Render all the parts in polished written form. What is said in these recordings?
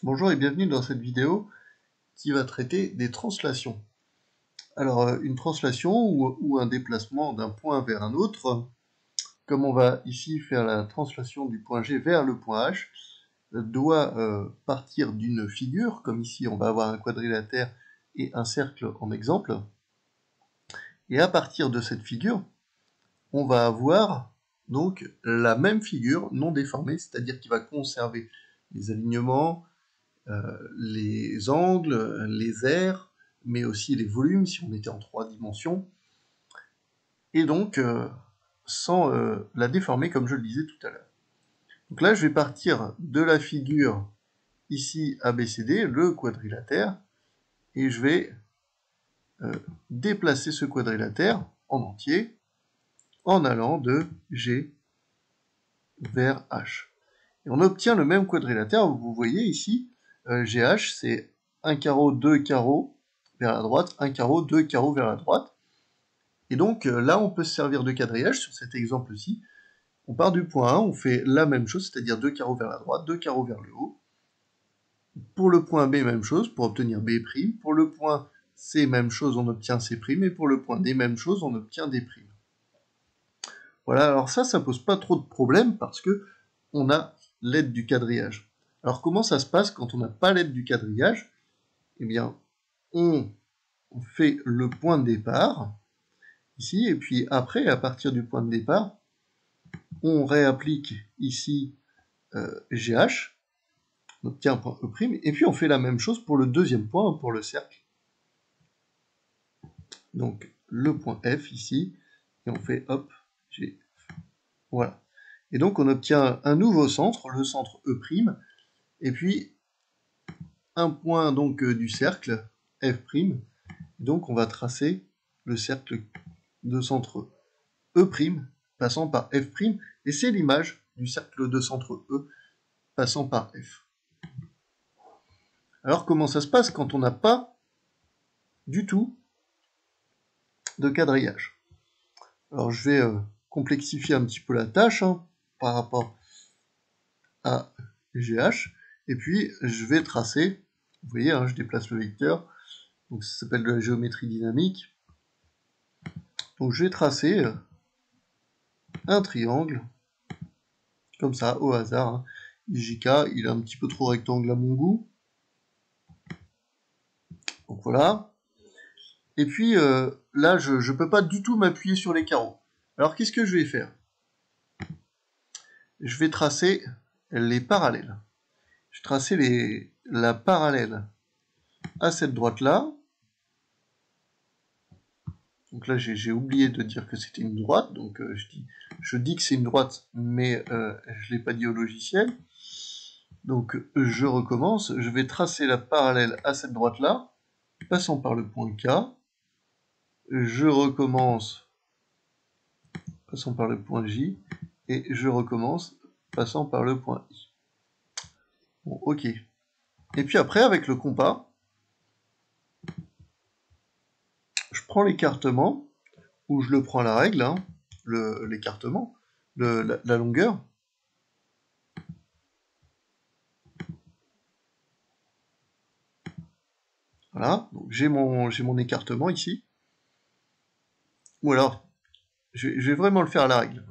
Bonjour et bienvenue dans cette vidéo qui va traiter des translations. Alors, une translation ou un déplacement d'un point vers un autre, comme on va ici faire la translation du point G vers le point H, doit partir d'une figure, comme ici on va avoir un quadrilatère et un cercle en exemple, et à partir de cette figure, on va avoir donc la même figure non déformée, c'est-à-dire qui va conserver les alignements, les angles, les aires, mais aussi les volumes si on était en 3 dimensions, et donc sans la déformer comme je le disais tout à l'heure. Donc là je vais partir de la figure ici ABCD, le quadrilatère, et je vais déplacer ce quadrilatère en entier en allant de G vers H. Et on obtient le même quadrilatère, vous voyez ici, GH c'est 1 carreau, 2 carreaux vers la droite, 1 carreau, 2 carreaux vers la droite. Et donc là on peut se servir de quadrillage sur cet exemple-ci. On part du point 1, on fait la même chose, c'est-à-dire 2 carreaux vers la droite, 2 carreaux vers le haut. Pour le point B, même chose, pour obtenir B'. Pour le point C, même chose, on obtient C'. Et pour le point D, même chose, on obtient D'. Voilà, alors ça pose pas trop de problèmes parce que on a l'aide du quadrillage. Alors comment ça se passe quand on n'a pas l'aide du quadrillage? Eh bien, on fait le point de départ, ici, et puis après, à partir du point de départ, on réapplique ici GH, on obtient un point E', et puis on fait la même chose pour le deuxième point, pour le cercle. Donc le point F ici, et on fait hop, G. Voilà. Et donc on obtient un nouveau centre, le centre E', et puis un point donc du cercle F'. Donc on va tracer le cercle de centre E', passant par F', et c'est l'image du cercle de centre E passant par F. Alors comment ça se passe quand on n'a pas du tout de quadrillage? Alors je vais complexifier un petit peu la tâche par rapport à GH, et puis je vais tracer, vous voyez, je déplace le vecteur, donc ça s'appelle de la géométrie dynamique. Donc je vais tracer un triangle, comme ça, au hasard. IJK, il est un petit peu trop rectangle à mon goût. Donc voilà. Et puis là, je ne peux pas du tout m'appuyer sur les carreaux. Alors qu'est-ce que je vais faire? Je vais tracer les parallèles. Je vais tracer la parallèle à cette droite-là. Donc là, j'ai oublié de dire que c'était une droite. Donc je dis que c'est une droite, mais je ne l'ai pas dit au logiciel. Donc je recommence. Je vais tracer la parallèle à cette droite-là, passant par le point K. Je recommence, passant par le point J, et je recommence, passant par le point I. Bon, ok. Et puis après, avec le compas, je prends l'écartement, ou je le prends à la règle, l'écartement, la longueur. Voilà, donc j'ai mon écartement ici. Ou alors, je vais vraiment le faire à la règle.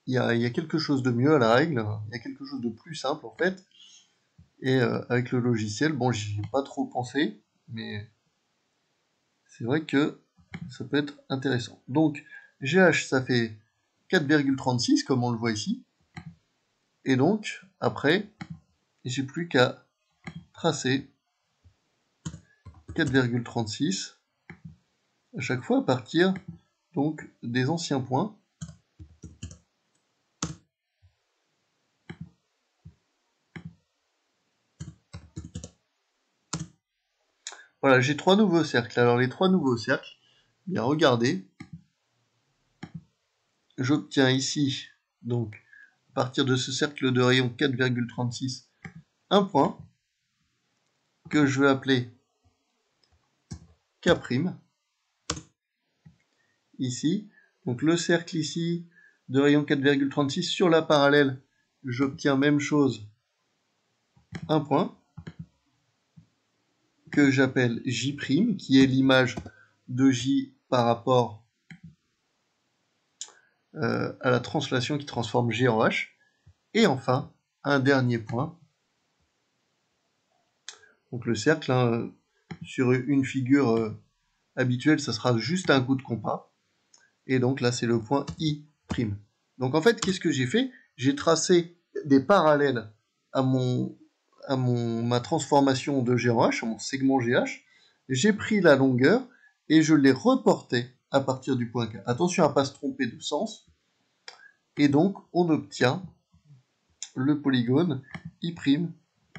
Il y a quelque chose de mieux à la règle, il y a quelque chose de plus simple en fait. Et avec le logiciel, bon, j'y ai pas trop pensé, mais c'est vrai que ça peut être intéressant. Donc, GH, ça fait 4,36, comme on le voit ici. Et donc, après, j'ai plus qu'à tracer 4,36 à chaque fois à partir donc des anciens points. Voilà, j'ai 3 nouveaux cercles. Alors les 3 nouveaux cercles, bien regardez, j'obtiens ici, donc à partir de ce cercle de rayon 4,36, un point que je vais appeler K', ici. Donc le cercle ici de rayon 4,36 sur la parallèle, j'obtiens même chose un point que j'appelle J', qui est l'image de J par rapport à la translation qui transforme G en H. Et enfin, un dernier point. Donc le cercle, hein, sur une figure habituelle, ça sera juste un coup de compas. Et donc là, c'est le point I'. Donc en fait, qu'est-ce que j'ai fait? J'ai tracé des parallèles à ma transformation de G en H, à mon segment GH. J'ai pris la longueur et je l'ai reporté à partir du point K. Attention à ne pas se tromper de sens. Et donc, on obtient le polygone I',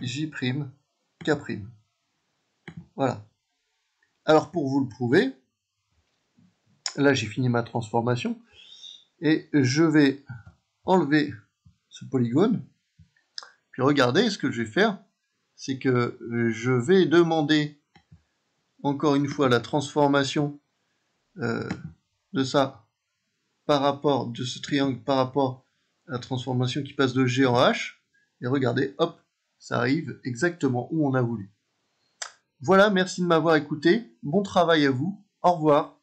J', K'. Voilà. Alors, pour vous le prouver, là, j'ai fini ma transformation. Et je vais enlever ce polygone. Puis regardez, ce que je vais faire, c'est que je vais demander encore une fois la transformation de ça par rapport, de ce triangle par rapport à la transformation qui passe de G en H. Et regardez, hop, ça arrive exactement où on a voulu. Voilà, merci de m'avoir écouté. Bon travail à vous. Au revoir.